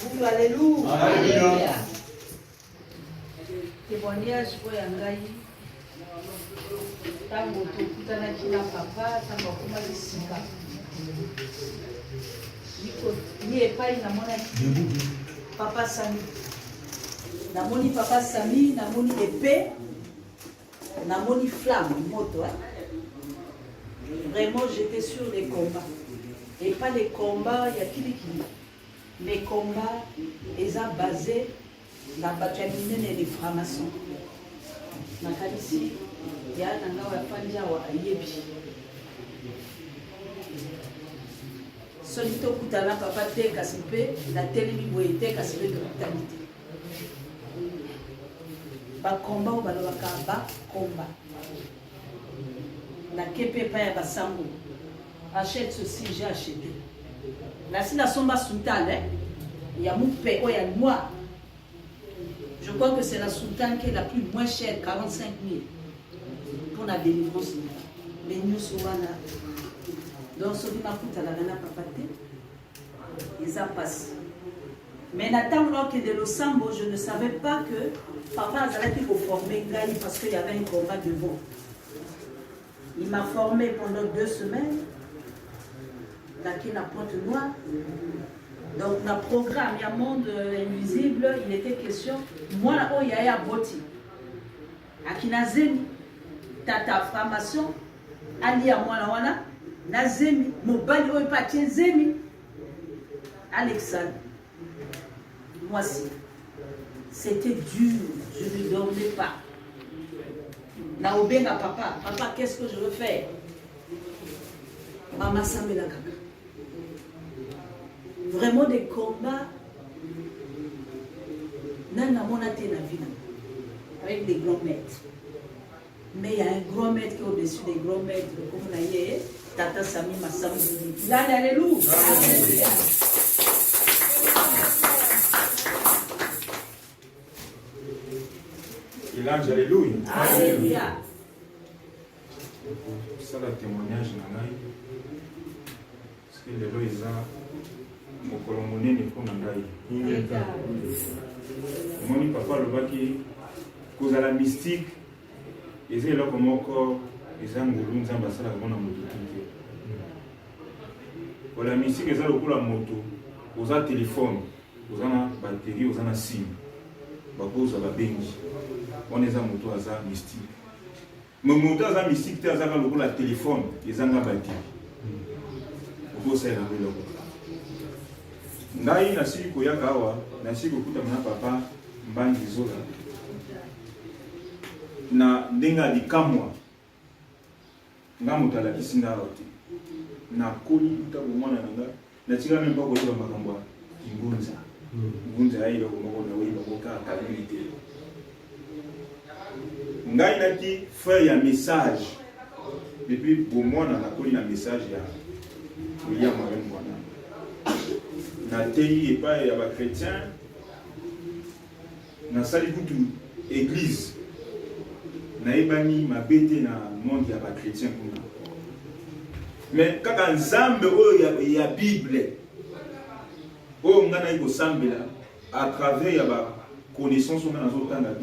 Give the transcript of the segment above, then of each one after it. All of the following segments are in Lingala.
Alléluia. Alléluia. Témoignage pour Yangai. Tango tokutana kina papa, tango kuma lisika. Ni epai na mona papa Sami. Namoni papa Sami, namoni épée, namoni flamme, moto. Vraiment, j'étais sur les combats. Et pas les combats, il y a qui. Les combats, ils sont basés dans la bataille et les francs-maçons. Ici, il y a un wa ayebi. Solito kutana papa te kasipe, la télé boyete kasipe de l'italité. Ba combat ou ba combat. La kepe pa ya basango. Achète ceci, j'ai acheté. La si la somba sultane, il y a mon paix, il y a moi. Je crois que c'est la sultane qui est la plus moins chère, 45 000 pour la délivrance. Mais nous sommes là. Donc, ce qui m'a coûté à la gana papate, ils en passent. Mais Nathan, que de l'Osambo, je ne savais pas que papa a été formé parce qu'il y avait un combat devant. Il m'a formé pendant 2 semaines. Dans la pointe noire. Donc, dans le programme, il y a un monde invisible, il était question. Moi, là, il y a un boti. Akinazemi, tata formation, Ali à moi, là, Nazemi, Mobali, ou Patie Zemi. Alexandre, moi aussi. C'était dur, je ne dormais pas. Naobenga papa, papa, qu'est-ce que je veux faire? Maman Samela Kaka. Vraiment des combats. Nana monate na vie avec des grands maîtres. Mais il y a un grand maître qui est au-dessus des grands maîtres. Comme on a dit, Tata Sami Massam. Alléluia. Alléluia. Il a alléluia. Alléluia. Ça le témoignage na ngai. Parce que les lois ils mokolo monene mpona ngai. Moni papa alobaki kozala mystique eza eloko moko eza ngolu nzambe asalaka mpona moto te. Kola mystique eza lokola moto oza telefone oza na batterie oza na sim bakoza babengi wana eza moto aza mystique. Mais moto aza mystique te azaka lokola telefone ezanga batterie okosalela ngo eloko. Ngai nasili koyaka awa nasili kokutana na papa Mbangi Zola na ndenge alikamwa nga moto alakisi nga awa te nakoli buta bomwana na nga natika meme mpa koyeba makambo ya ngunza ngunza ya eloko moko na oyeba kokaka kalili te. Ngai naki frère ya message depuis bomwana nakoli na message ya William Marem Mwana na tei epai ya bakretien nasali kutu église nayebani mabe te na monde ya bakretien kuna. Mais kaka nzambe oyo ya bible oyo nga nayi kosambela à travers ya baconnaissance oyo nga nazotanga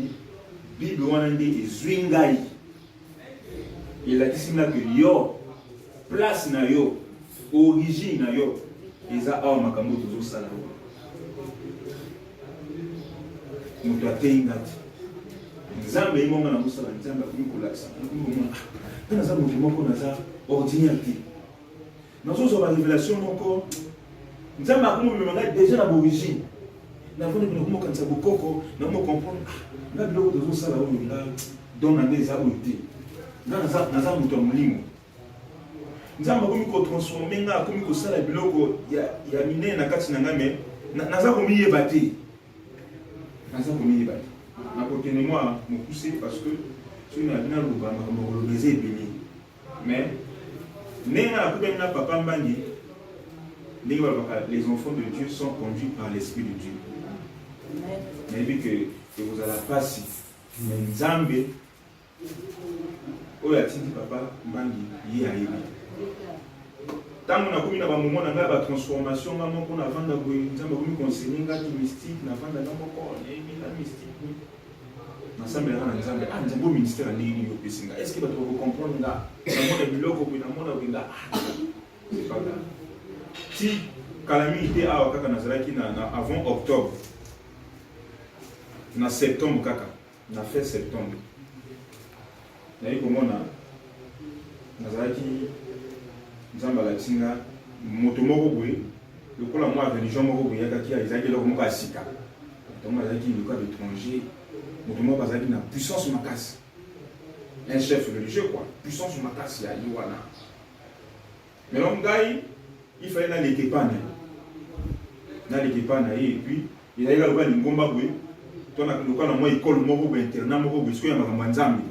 bible wana nde ezwi ngai elakisi nga ke yo place na yo origine na yo eza awa makambo tozosala moto atei nga te nzambe ye monga na mosala nzambe akomi kolakisa mpe naza moto moko naza ordinaire te nazozwa barévélation moko nzambe akomi omema ngai déjà na borigine navoni bino komokanisa bokoko nakomocomprendre nga biloko tozosala oyo nga don na nde eza oyo te nga naza moto ya molimo. Nzambe akomi kotransforme nga akomi kosala biloko ya minene na kati na nga me naza komiyeba te nakokende mwa mokuse parce que soki nabi naloba makambo koloba eza ebele mais ndenge nakutani na papa Mbangi ndenge balobaka les enfants de Dieu sont conduits par l'esprit de Dieu. Nayebi ke ekozala pasi mais nzambe oyo atindi papa Mbangi ye ayebi Tant qu'on a commis un moment de la transformation, on a vendu un conseiller mystique, on a vendu un mystique. Ensemble, on a un ministère est-ce que vous comprenez là? C'est pas grave. Si calamité avant octobre, en septembre, on a fait septembre. On a eu comment on a nzamba la tinga moto moko boye lokola moi religion moko boye yakaki ezaki eloko moko asika donc azaki le cas d'étranger moto moko azaki na puissance makasi un chef religieux quoi puissance makasi ya yiwana mais donc ngai il fallait na l'équipane et puis il a eu le lingomba boye tona lokola moi école moko boye internat moko boye soki ya makambo nzambe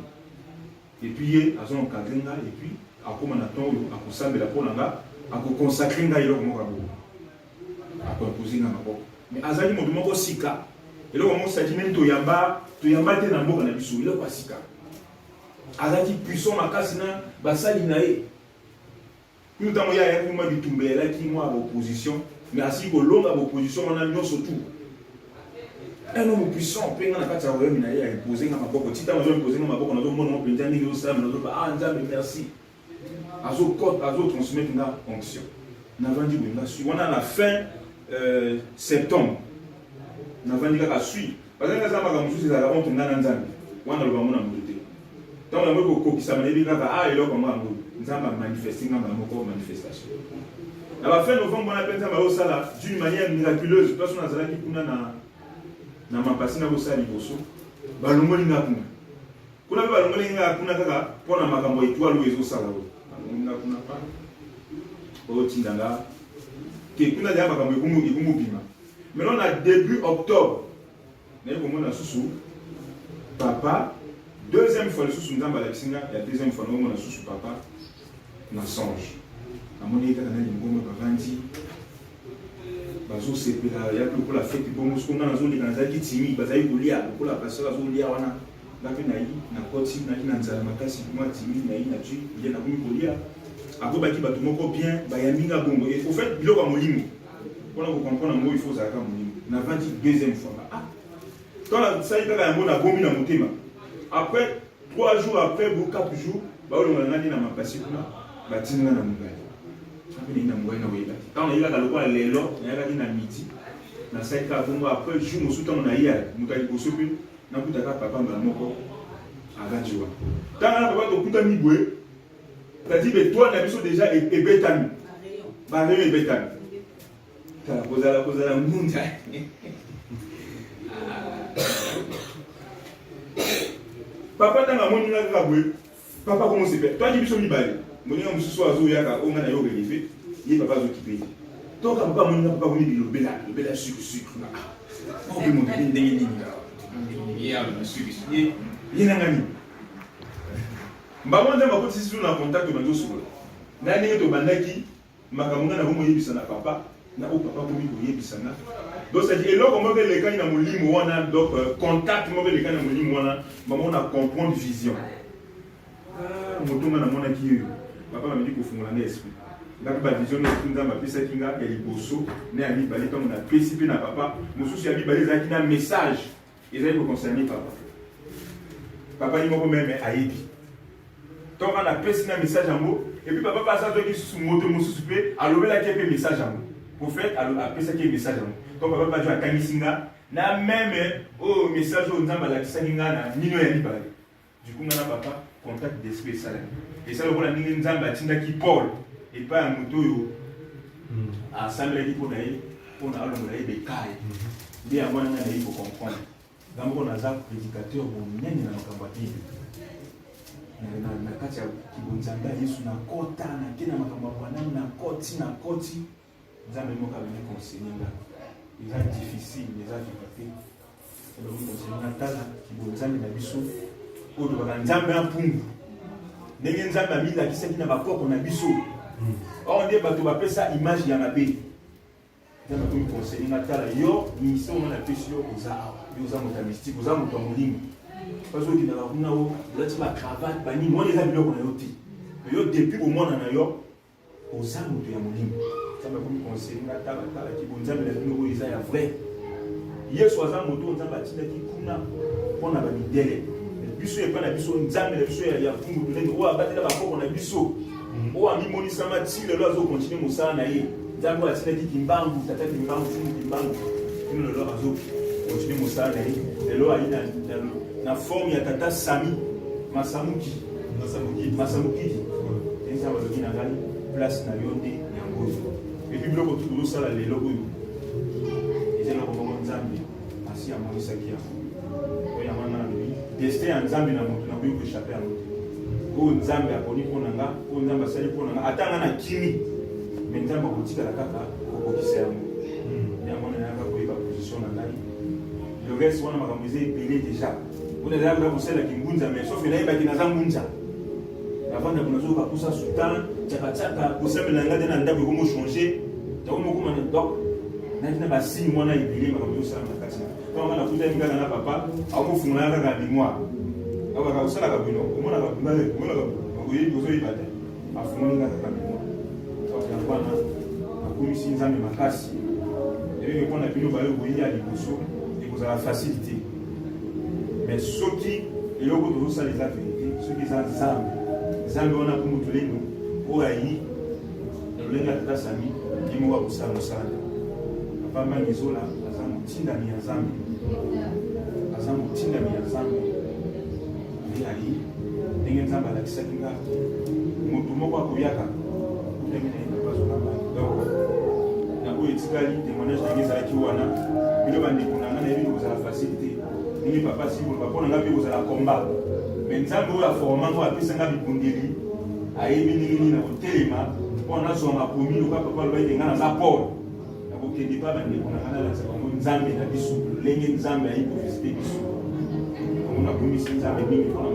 et puis azon kadringa et puis akoma na temps à kosambela pona nga akokonsacrer nga eloko moko abo akoposer nga maboko mais azali moto moko sika eloko moko saki même toyamba te na mboka na biso eloko sika azaki puissant makasi na basali na ye tout temps ya ya kuma bitumbela ki moi opposition mais asi ko longa opposition wana nyonso tout un homme puissant penga na kati ya royaume na ye a imposer nga maboko tita mazo imposer nga maboko na zo mona mo penza ni yo sa na zo nzambe merci azo transmettre na onction. On a vendu on a la fin septembre. On a vendu la suite. Parce que ça m'a dit que ça honte na nzambe. On a le bamona mbote. Tant la moko ko kisama nebi kaka et là comment nzamba manifester na moko manifestation. À la fin novembre on a pensé à osala d'une manière miraculeuse. Parce qu'on a zala ki kuna na mapasi na osala liboso. Balongoli nga kuna. Kuna balongoli nga kuna kaka pona makambo étoile ou ezosala. Maintenant, on a début octobre. Papa, deuxième fois, le sous la deuxième fois, on a sous papa, on a songe. À mon état, on a grandi. C'est pour la fête, on a dit timide, on a dit pour la passer, on a dit na koti na nzala makasi moi timide na tu il na komi ako baki bato moko bien bayaminga bongo et au fait biloko ya molimo mpona kocomprendre yango il faut ozalaka molimo na vandi deuxième fois quand la sali kaka yango na bombi na motema après 3 jours après ou 4 jours baolonga ngani na mapasi kuna batinga na mobali apena na mobali na weba quand na yaka lokola lelo na yaka na midi na sali kaka bongo après jour mosusu ntango na ye moto ya liboso mpe nakutaka papa mbala moko avandiwa tanga na papa tokutami boye tadi toi na biso déjà ebetami bareyo ebetami kala kozala munda papa tanga moni nga kaka boye papa comment se fait toi di biso mibale moninga mosusu azoyaka onga na yo relife ye papa azokipe donc papa moninga papa boni bilobela sucre on peut monter ndenge nini il n'a gagné. Mbamanda ma côté si on a contact de nos souvenirs. Na ndenge to bandaki makamunga na bomo yebisa na papa na o papa bomi ko yebisa na. Donc ça dit eloko mo le kani na molimo wana donc contact mo le kani na molimo wana maman na comprendre vision. Motonga na mona ki yo. Papa m'a dit ko fungola na esprit. Ngaki ba vision na tunda ma pesa kinga ya liboso na ali bali to na principe na papa mosusu ya bali za kina message. Ils allaient me concerner papa. Papa dit moi même Aïbi. Donc on a passé un message en mots et puis papa passe à toi qui sous moto mon soupé à l'obé la qui a message en mots. Pour faire à passer qui message en mots. Donc papa va dire à Kanisinga na même au message au nzamba la kisanginga na nino ya libale. Du coup on a papa contact d'esprit ça. Et ça le voilà ninga nzamba tinda qui Paul et pas un moto yo. Assemblée qui pour d'ailleurs pour na alongo la des kai. Ndi ya mwana na il faut comprendre. Gambo na za prédicateur bonene na makambo ya na kati ya kibonzanga Yesu na kota na kina makambo ya na koti nzambe moka bene conseiller il est difficile les affaires et donc conseiller tala kibonzanga na biso o to ba nzambe ampungu ndenge nzambe amila kisaki na bakoko na biso on dit bato ba pesa image ya mabe nzambe ko conseiller tala yo mission na pesi yo oza yoza moto mystique oza moto molimo parce que dans la kuna o lati ba cravate bani mo les abiloko na yo ti yo depuis au monde na yo oza moto ya molimo nzambe akomi conseiller nga tala kibo nzambe na bino oyo eza ya vrai yesu aza moto nzambe atindaki kuna mpona bamidele biso epai na biso nzambe na biso ya fungu tulenge oyo abatela bakoko na biso oyo amimonisama ti lelo azokontinue mosala na ye nzambe oyo atindaki kimbangu tata kimbangu fungu kimbangu kino lelo azokontinue mosala na ye lelo ayi na forme ya tata Sami Masamuki nzambe alobi na ngai place na yo nde yango epi biloko tozosala lelo oyo eza eloko moko nzambe asi amonisaki yango oyo yango nga nalobi destin ya nzambe na moto nakoki koéchappe yango te oyo nzambe aponi mpo na nga oyo nzambe asali mpo na nga ata nga na kimi me nzambe akotikala kaka kokokisa yango yango nayaka koyeba position na ngai le reste wana makambo eza ebele déjà wana eza nga kosalaki ngunza mais sauf nayebaki naza ngunza avant de nous avoir poussé sultan tchaka pour ça mais nga tena ndako ko changer donc moko mana donc na ba signe mwana ibili makambo yo sala makati donc nga na kuta ngana na papa ako fungula kaka bimwa aba ka usala ka bino mona ka bimale mona ka oyi bozo ibata afungula kaka bimwa donc ya bana akumisi nzambe makasi et ko na bino ba yo boyi ya liboso et vous avez la facilité mais soki eloko to sala les vérité soki za nzambe nzambe wana mpo moto leno oyo ayi na lolenge ya tata Sami ye moko akosala mosala papa Mangizola aza motindami ya nzambe ye ayi ndenge nzambe alakisaki nga moto moko akoyaka ndenge na ye napazolanga donc na oyo etikali témoignage ndenge ezalaki wana bino bandeko na nga na yebi kozala facilité ndenge papa sikoloba mpo na nga mpe kozala komba mais nzambe oyo aformanga oyo apesanga bibundeli ayebi ndenge nini na kotelema mpo nazonga komi loka papa alobaite nga naza paul nakokende mpa bandeko na nga nalakisa bango nzambe na biso lolenge nzambe ayi kovisite biso yango nakomisi nzambe mingi mpona